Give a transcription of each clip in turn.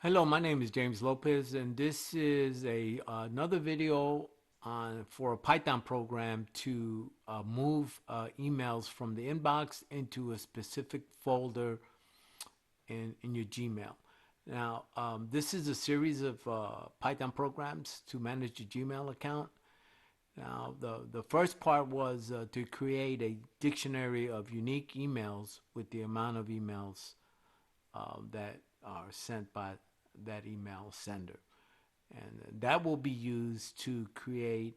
Hello, my name is James Lopez, and this is another video on for a Python program to move emails from the inbox into a specific folder in your Gmail. Now, this is a series of Python programs to manage your Gmail account. Now, the first part was to create a dictionary of unique emails with the amount of emails that are sent by that email sender. And that will be used to create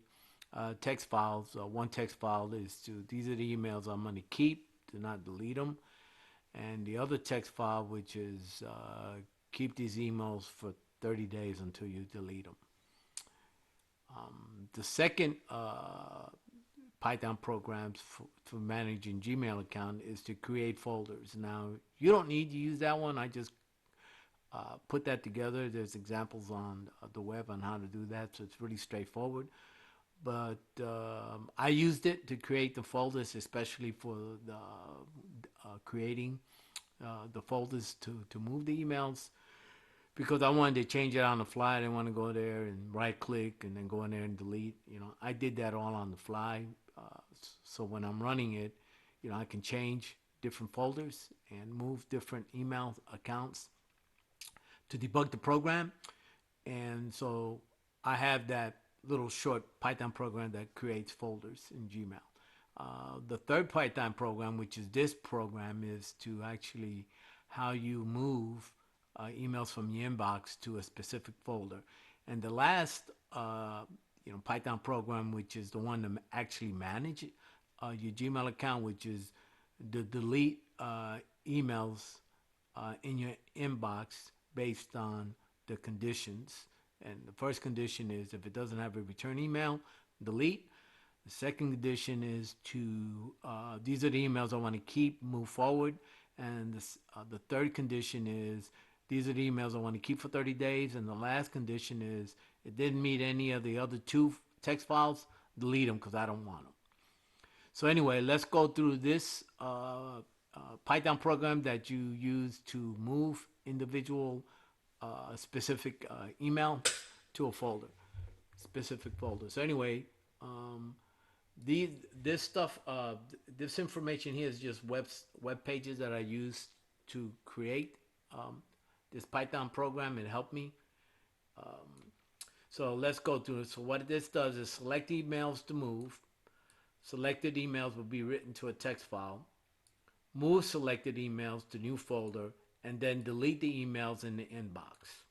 text files. One text file is to, these are the emails I'm going to keep, do not delete them. And the other text file, which is keep these emails for 30 days until you delete them. The second Python programs for managing Gmail account is to create folders. Now, you don't need to use that one. I just put that together. There's examples on the web on how to do that, so it's really straightforward. But I used it to create the folders, especially for the creating the folders to move the emails because I wanted to change it on the fly. I didn't want to go there and right click and then go in there and delete. I did that all on the fly. So when I'm running it, I can change different folders and move different email accounts to debug the program. And so I have that little short Python program that creates folders in Gmail. The third Python program, which is this program, is to actually how you move emails from your inbox to a specific folder. And the last, Python program, which is the one to actually manage your Gmail account, which is to delete emails in your inbox based on the conditions. And the first condition is if it doesn't have a return email, delete. The second condition is to these are the emails I want to keep, move forward. And the third condition is these are the emails I want to keep for 30 days. And the last condition is it didn't meet any of the other two text files, delete them because I don't want them. So anyway, let's go through this Python program that you use to move individual specific email to a folder, specific folder. So anyway, um, these this stuff, this information here is just web pages that I use to create this Python program. It helped me. So let's go through it. So what this does is select emails to move. Selected emails will be written to a text file. Move selected emails to new folder, and then delete the emails in the inbox.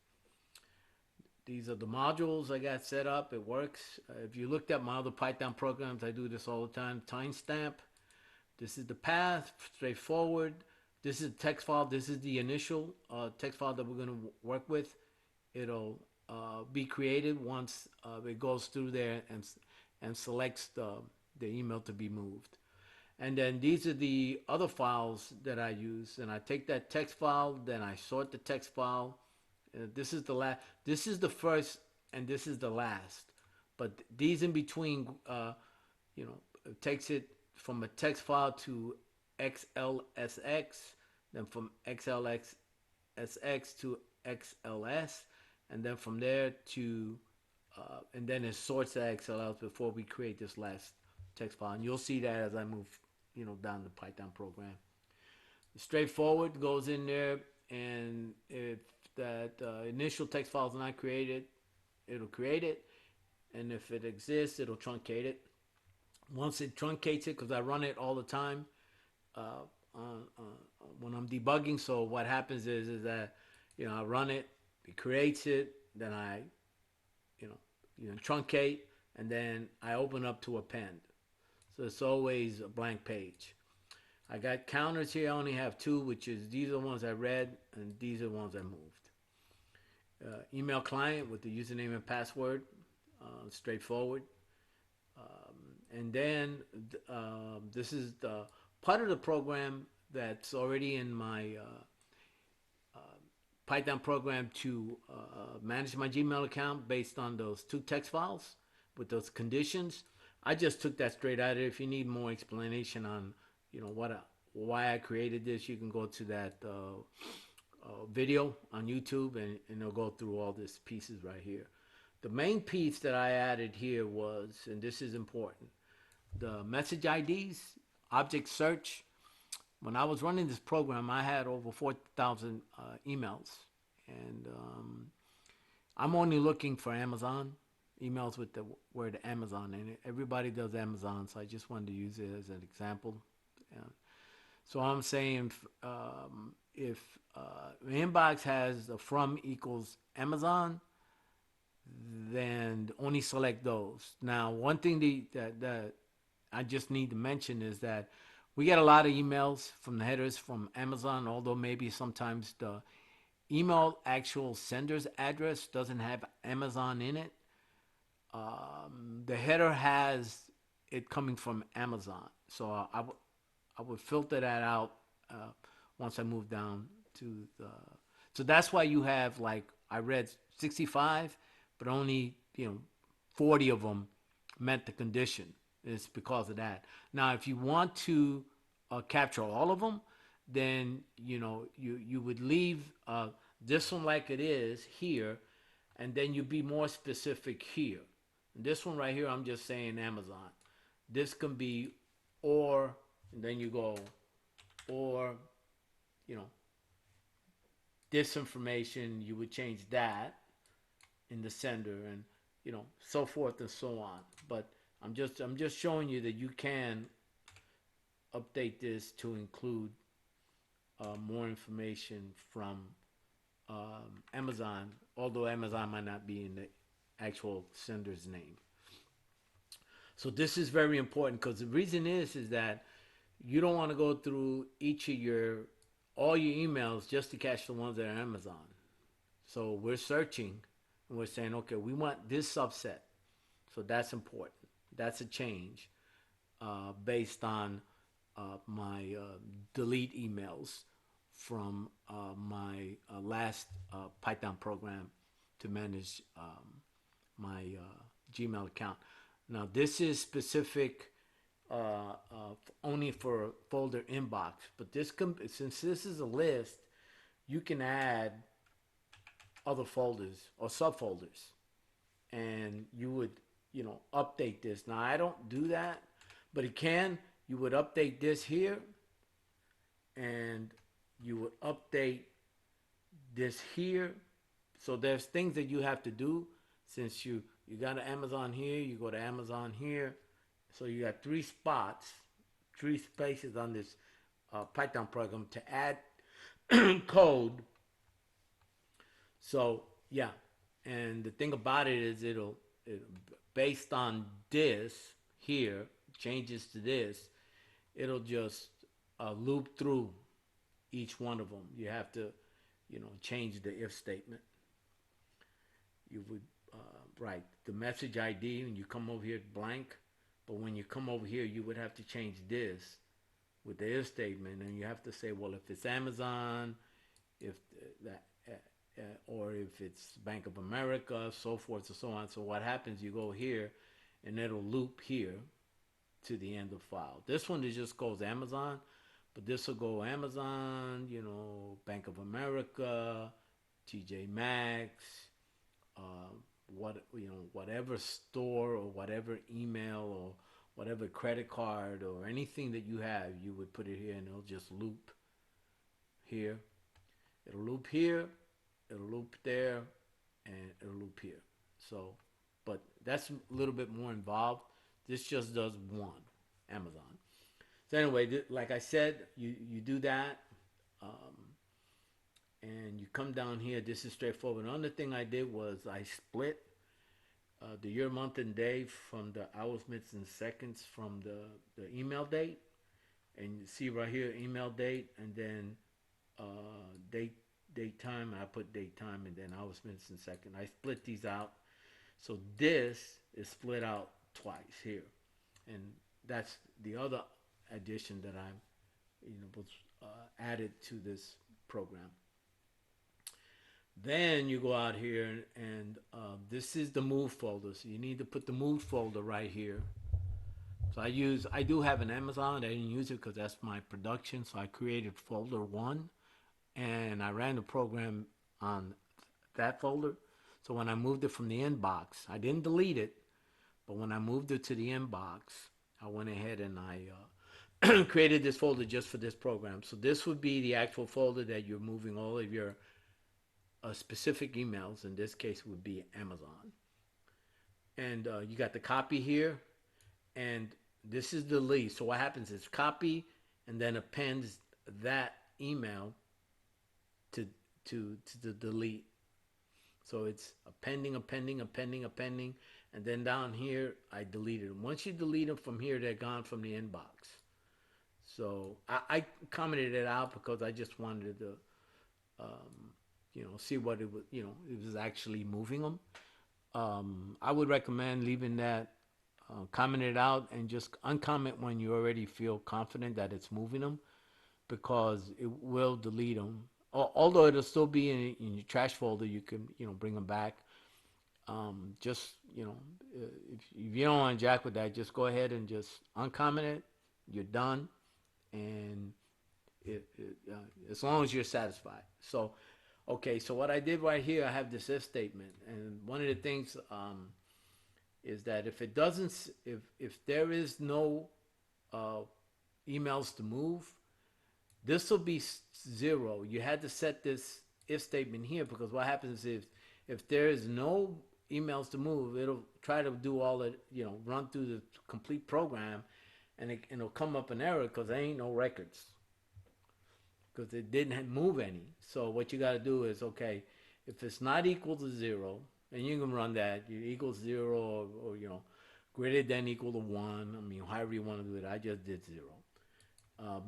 These are the modules I got set up. It works. If you looked at my other Python programs, I do this all the time. Timestamp. This is the path, straightforward. This is the text file. This is the initial text file that we're going to work with. It'll be created once it goes through there and selects the email to be moved. And then these are the other files that I use. And I take that text file, then I sort the text file. This is the last. This is the first, and this is the last. But these in between, it takes it from a text file to XLSX, then from XLSX to XLS, and then from there to, and then it sorts the XLS before we create this last text file. And you'll see that as I move, down the Python program. Straightforward goes in there, and if that initial text file is not created, it'll create it, and if it exists, it'll truncate it. Once it truncates it, because I run it all the time when I'm debugging. So what happens is that I run it, it creates it, then I you know truncate, and then I open up to append. So it's always a blank page. I got counters here. I only have two, which is these are the ones I read and these are the ones I moved. Email client with the username and password, straightforward. And then this is the part of the program that's already in my Python program to manage my Gmail account based on those two text files with those conditions. I just took that straight out of it. If you need more explanation on, why I created this, you can go to that video on YouTube, and it'll go through all these pieces right here. The main piece that I added here was, and this is important, the message IDs, object search. When I was running this program, I had over 4,000 emails, and I'm only looking for Amazon emails with the word Amazon in it. Everybody does Amazon, so I just wanted to use it as an example. Yeah. So I'm saying if inbox has the from equals Amazon, then only select those. Now, one thing that I just need to mention is that we get a lot of emails from the headers from Amazon, although maybe sometimes the email actual sender's address doesn't have Amazon in it. The header has it coming from Amazon. So I would filter that out once I move down to the. So that's why you have, like, I read 65, but only 40 of them met the condition. It's because of that. Now, if you want to capture all of them, then you would leave this one like it is here, and then you be more specific here. This one right here, I'm just saying Amazon. This can be or, and then you go or, you know, this information, you would change that in the sender, and so forth and so on. But I'm just showing you that you can update this to include more information from Amazon, although Amazon might not be in the actual sender's name. So this is very important, because the reason is that you don't want to go through each of all your emails just to catch the ones that are Amazon. So we're searching and we're saying, okay, we want this subset. So that's important. That's a change based on my delete emails from my last Python program to manage my Gmail account. Now, this is specific only for folder inbox, but since this is a list, you can add other folders or subfolders, and you would update this. Now, I don't do that, but you would update this here, and you would update this here. So there's things that you have to do. Since you got an Amazon here, you go to Amazon here. So you got three spaces on this Python program to add code. So yeah, and the thing about it is it'll based on this here, changes to this, it'll just loop through each one of them. You have to, change the if statement. You would write the message ID, and you come over here blank. But when you come over here, you would have to change this with the if statement, and you have to say, well, if it's Amazon, if that, or if it's Bank of America, so forth and so on. So what happens? You go here, and it'll loop here to the end of the file. This one, it just goes Amazon, but this will go Amazon, Bank of America, TJ Maxx, whatever store or whatever email or whatever credit card or anything that you have, you would put it here, and it'll just loop here. It'll loop here, it'll loop there, and it'll loop here. So, but that's a little bit more involved. This just does one, Amazon. So anyway, like I said, you do that, and you come down here. This is straightforward. Another thing I did was I split the year, month, and day from the hours, minutes, and seconds from the email date. And you see right here, email date, and then date time. I put date time, and then hours, minutes, and second. I split these out. So this is split out twice here. And that's the other addition that I was added to this program. Then you go out here, and this is the move folder. So you need to put the move folder right here. So I do have an Amazon. I didn't use it because that's my production. So I created folder 1 and I ran the program on that folder. So when I moved it from the inbox, I didn't delete it, but when I moved it to the inbox, I went ahead and I created this folder just for this program. So this would be the actual folder that you're moving all of your specific emails. In this case, would be Amazon. And you got the copy here, and this is the lead. So what happens is copy and then appends that email to to the delete. So it's appending, appending, appending, appending, and then down here I deleted them. Once you delete them from here, they're gone from the inbox. So I commented it out because I just wanted to, see what it was. It was actually moving them. I would recommend leaving that commented out and just uncomment when you already feel confident that it's moving them because it will delete them. Although it'll still be in your trash folder, you can bring them back. Just if you don't want to jack with that, just go ahead and just uncomment it. You're done, and as long as you're satisfied. So, okay. So what I did right here, I have this if statement, and one of the things is that if it doesn't, if there is no uh, emails to move, this will be zero. You had to set this if statement here because what happens is if there is no emails to move, it'll try to do all it, run through the complete program, and it'll come up an error because there ain't no records because it didn't move any. So what you got to do is okay, if it's not equal to zero, and you can run that, you equals zero or greater than equal to one. I mean, however you want to do it. I just did zero.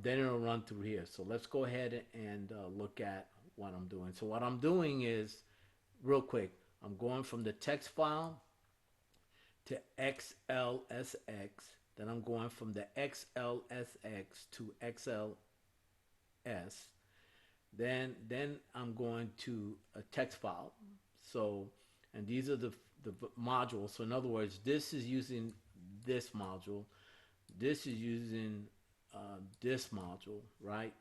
Then it'll run through here. So let's go ahead and look at what I'm doing. So what I'm doing is, real quick, I'm going from the text file to XLSX. Then I'm going from the XLSX to XLS. Then I'm going to a text file. So, and these are the modules. So in other words, this is using this module. This is using this module, right?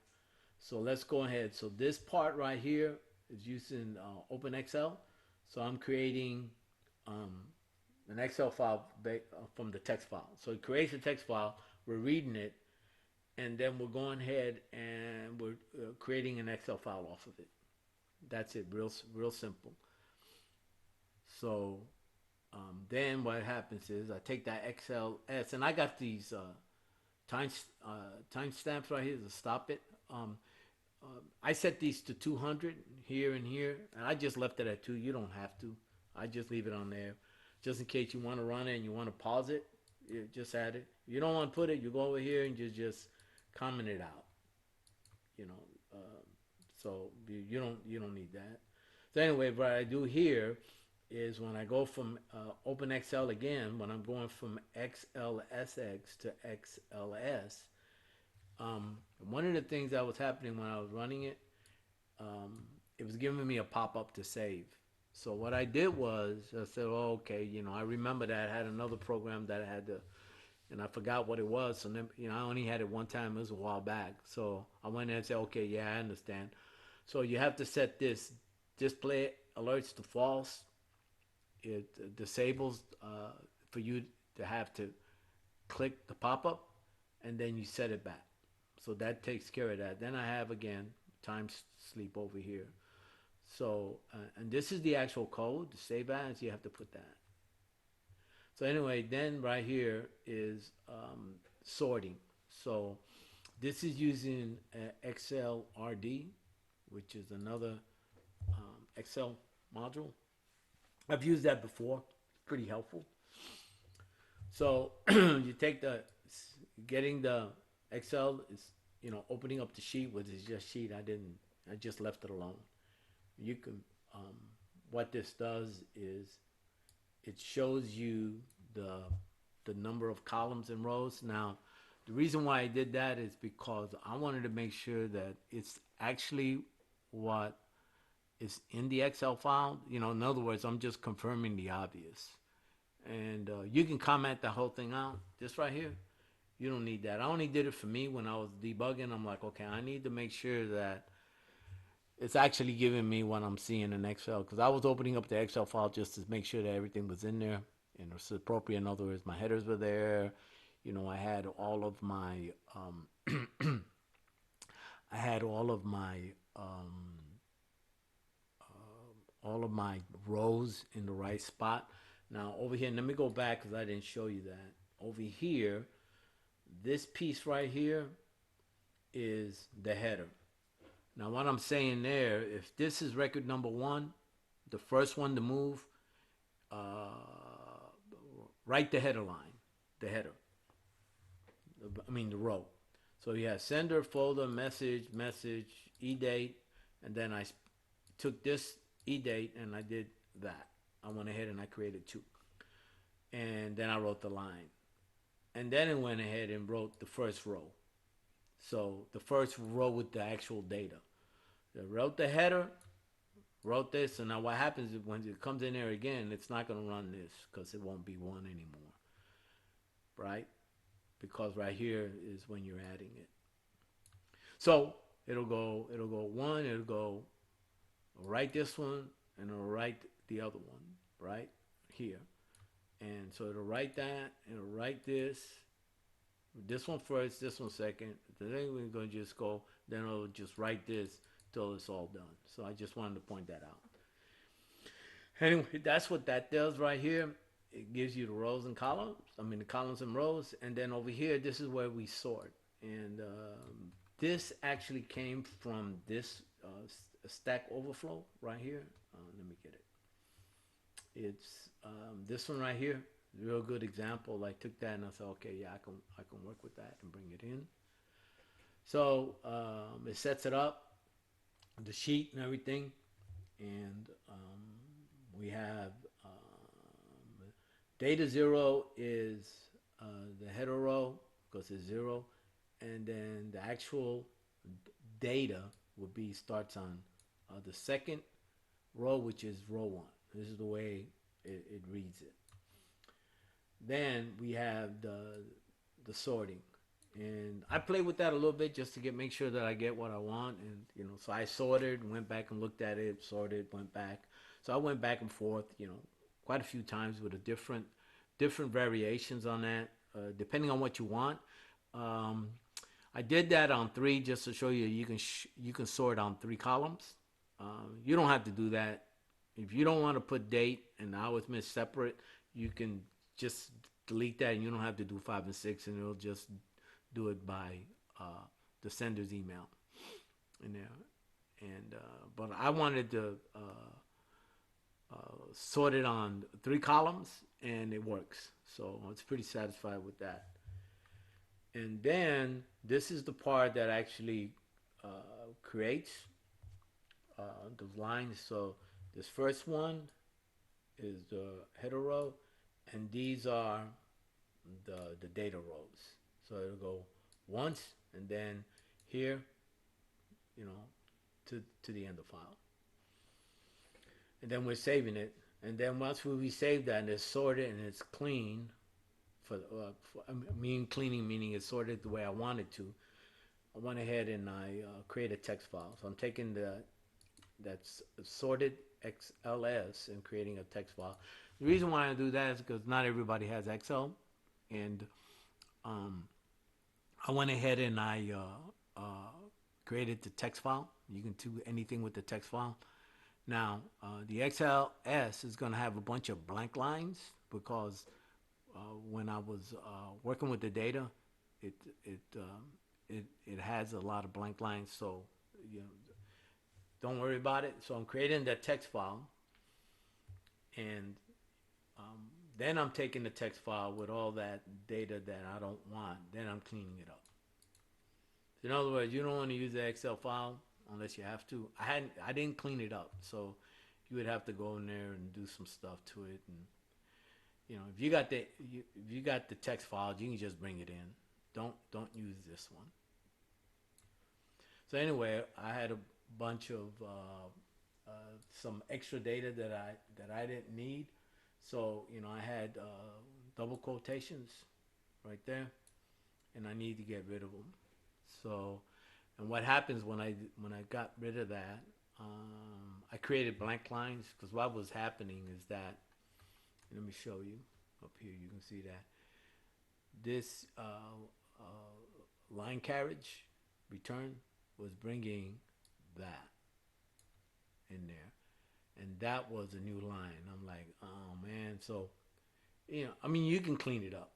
So let's go ahead. So this part right here is using OpenXL. So I'm creating an Excel file from the text file. So it creates a text file. We're reading it, and then we're going ahead and we're creating an Excel file off of it. That's it. Real simple. So then what happens is I take that XLS, and I got these time timestamps right here to stop it. I set these to 200 here and here, and I just left it at 2. You don't have to. I just leave it on there, just in case you want to run it and you want to pause it. You just add it. If you don't want to put it, you go over here and just comment it out. You know, so you don't need that. So anyway, what I do here is when I go from OpenXL again, when I'm going from XLSX to XLS, one of the things that was happening when I was running it, it was giving me a pop-up to save. So what I did was I said, oh, okay, I remember that I had another program that I had to, and I forgot what it was. So then, I only had it one time. It was a while back. So I went in and said, okay, yeah, I understand. So you have to set this display alerts to false. It disables for you to have to click the pop-up, and then you set it back. So that takes care of that. Then I have again time sleep over here. So and this is the actual code. The save as, you have to put that. So anyway, then right here is sorting. So this is using Excel RD, which is another Excel module. I've used that before. It's pretty helpful. So you take getting the Excel is opening up the sheet, which is just sheet. I just left it alone. You can what this does is it shows you the number of columns and rows. Now, the reason why I did that is because I wanted to make sure that it's actually what is in the Excel file. In other words, I'm just confirming the obvious. And you can comment the whole thing out just right here. You don't need that. I only did it for me when I was debugging. I'm like, okay, I need to make sure that it's actually giving me what I'm seeing in Excel because I was opening up the Excel file just to make sure that everything was in there and it's appropriate. In other words, my headers were there. You know, I had all of my I had all of my rows in the right spot. Now over here, let me go back because I didn't show you that. Over here, this piece right here is the header. Now what I'm saying there, if this is record number one, the first one to move, uh, write the header line, the header. I mean the row. So you have sender, folder, message, message, e-date, and then I took this e-date and I did that. I went ahead and I created two. And then I wrote the line. And then it went ahead and wrote the first row. So the first row with the actual data. I wrote the header, wrote this, and now what happens is when it comes in there again, it's not going to run this because it won't be one anymore, right? Because right here is when you're adding it. So it'll go one, it'll go write this one, and it'll write the other one right here. And so it'll write that, it'll write this one first, this one second. Then we're going to just go, then it'll just write this till it's all done. So I just wanted to point that out. Anyway, that's what that does right here. It gives you the rows and columns. I mean, the columns and rows. And then over here, this is where we sort. And this actually came from this Stack Overflow right here. Let me get it. It's this one right here. Real good example. I took that and I said, okay, yeah, I can work with that and bring it in. So it sets it up, the sheet and everything, and we have data zero is the header row because it's zero, and then the actual data would be starts on the second row, which is row one. This is the way it reads it. Then we have the sorting, and I played with that a little bit just to make sure that I get what I want, and so I sorted, went back and looked at it, sorted, went back. So I went back and forth, quite a few times with a different variations on that, depending on what you want. Um, I did that on three just to show you you can sort on three columns. You don't have to do that if you don't want to put date and hours missed separate. You can just delete that, and you don't have to do 5 and 6, and it'll just do it by the sender's email in there. And but I wanted to sort it on three columns, and it works. So I was pretty satisfied with that. And then this is the part that actually creates the lines. So this first one is the header row, and these are the data rows. So it'll go once, and then here, you know, to the end of the file. And then we're saving it. And then once we save that and it's sorted and it's clean, I mean cleaning meaning it's sorted the way I want it to, I went ahead and I create a text file. So I'm taking that's sorted XLS and creating a text file. The reason why I do that is because not everybody has Excel, and um, I went ahead and I created the text file. You can do anything with the text file. Now, the XLS is going to have a bunch of blank lines because when I was working with the data, it it, it has a lot of blank lines. So you know, don't worry about it. So I'm creating that text file, and then I'm taking the text file with all that data that I don't want. Then I'm cleaning it up. In other words, you don't want to use the Excel file unless you have to. I didn't clean it up, so you would have to go in there and do some stuff to it. And if you got the text files, you can just bring it in. Don't use this one. So anyway, I had a bunch of some extra data that I didn't need. So I had double quotations right there, and I need to get rid of them. So, and what happens when I got rid of that? I created blank lines because what was happening is that, let me show you up here. You can see that this line carriage return was bringing that in there, and that was a new line. I'm like, oh man. So, I mean, you can clean it up.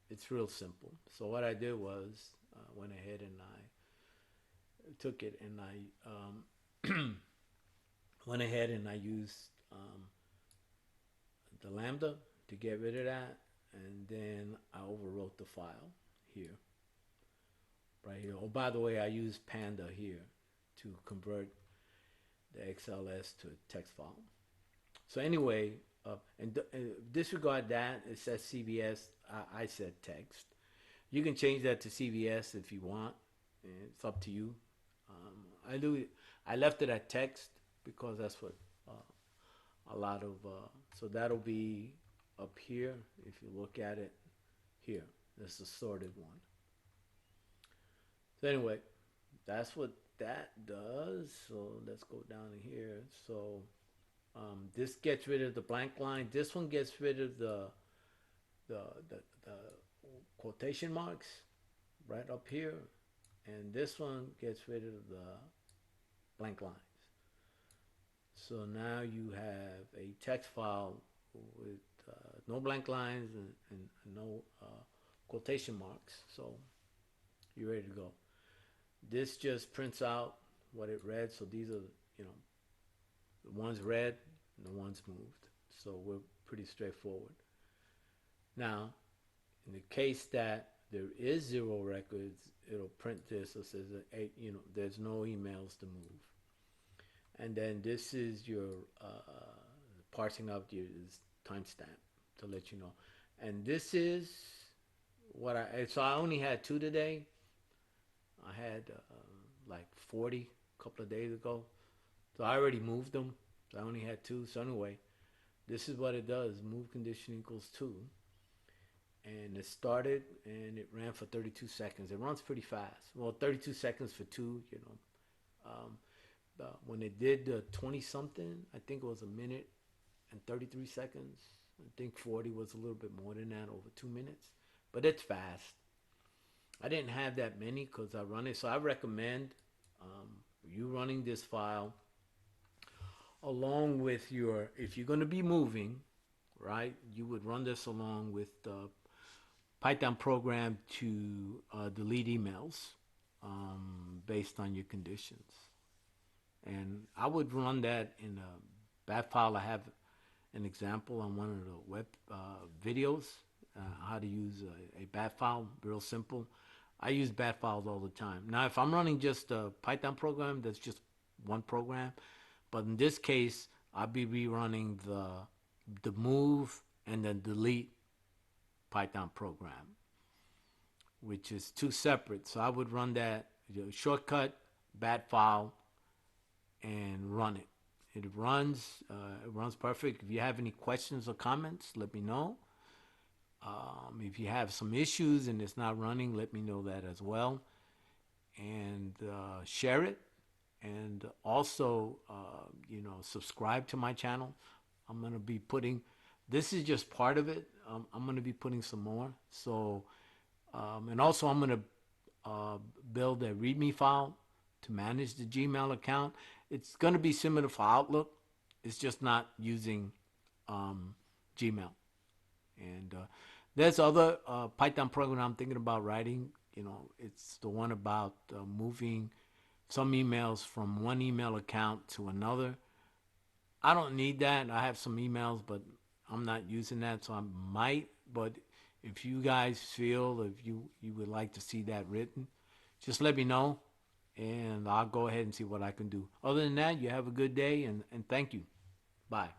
It's real simple. So what I did was went ahead and I took it and I went ahead and I used the lambda to get rid of that, and then I overwrote the file here, right here. Oh, by the way, I used Panda here to convert the XLS to a text file. So anyway, disregard that. It says CVS. I said text. You can change that to CVS if you want. It's up to you. I do. I left it at text because that's what a lot of. So that'll be up here. If you look at it here, this is a sorted one. So anyway, that's what that does. So let's go down to here. So this gets rid of the blank line. This one gets rid of the, the quotation marks right up here. And this one gets rid of the blank lines. So now you have a text file with no blank lines and no quotation marks. So you're ready to go. This just prints out what it read. So these are, the ones read and the ones moved. So we're pretty straightforward. Now, in the case that there is 0 records, it'll print this. So it says that, there's no emails to move. And then this is your parsing out your timestamp to let you know. And this is what so I only had 2 today. I had like 40 a couple of days ago. So I already moved them. So I only had 2. So anyway, this is what it does. Move condition equals 2. And it started and it ran for 32 seconds. It runs pretty fast. Well, 32 seconds for 2, when it did the 20 something, I think it was 1 minute and 33 seconds. I think 40 was a little bit more than that, over 2 minutes. But it's fast. I didn't have that many because I run it. So I recommend you running this file along with if you're going to be moving, right, you would run this along with the Python program to delete emails based on your conditions. And I would run that in a bat file. I have an example on one of the web videos, how to use a bat file, real simple. I use bat files all the time. Now, if I'm running just a Python program, that's just one program. But in this case, I'll be rerunning the move and then delete Python program, which is 2 separate. So I would run that shortcut bat file and run it. It runs perfect. If you have any questions or comments, let me know. If you have some issues and it's not running, let me know that as well. And share it. And also, subscribe to my channel. I'm going to be putting, this is just part of it. I'm going to be putting some more. So, and also I'm going to build a README file to manage the Gmail account. It's going to be similar for Outlook. It's just not using Gmail. And there's other Python program I'm thinking about writing. It's the one about moving some emails from one email account to another. I don't need that. I have some emails, but I'm not using that, so I might. But if you guys feel, if you would like to see that written, just let me know, and I'll go ahead and see what I can do. Other than that, you have a good day, and thank you. Bye.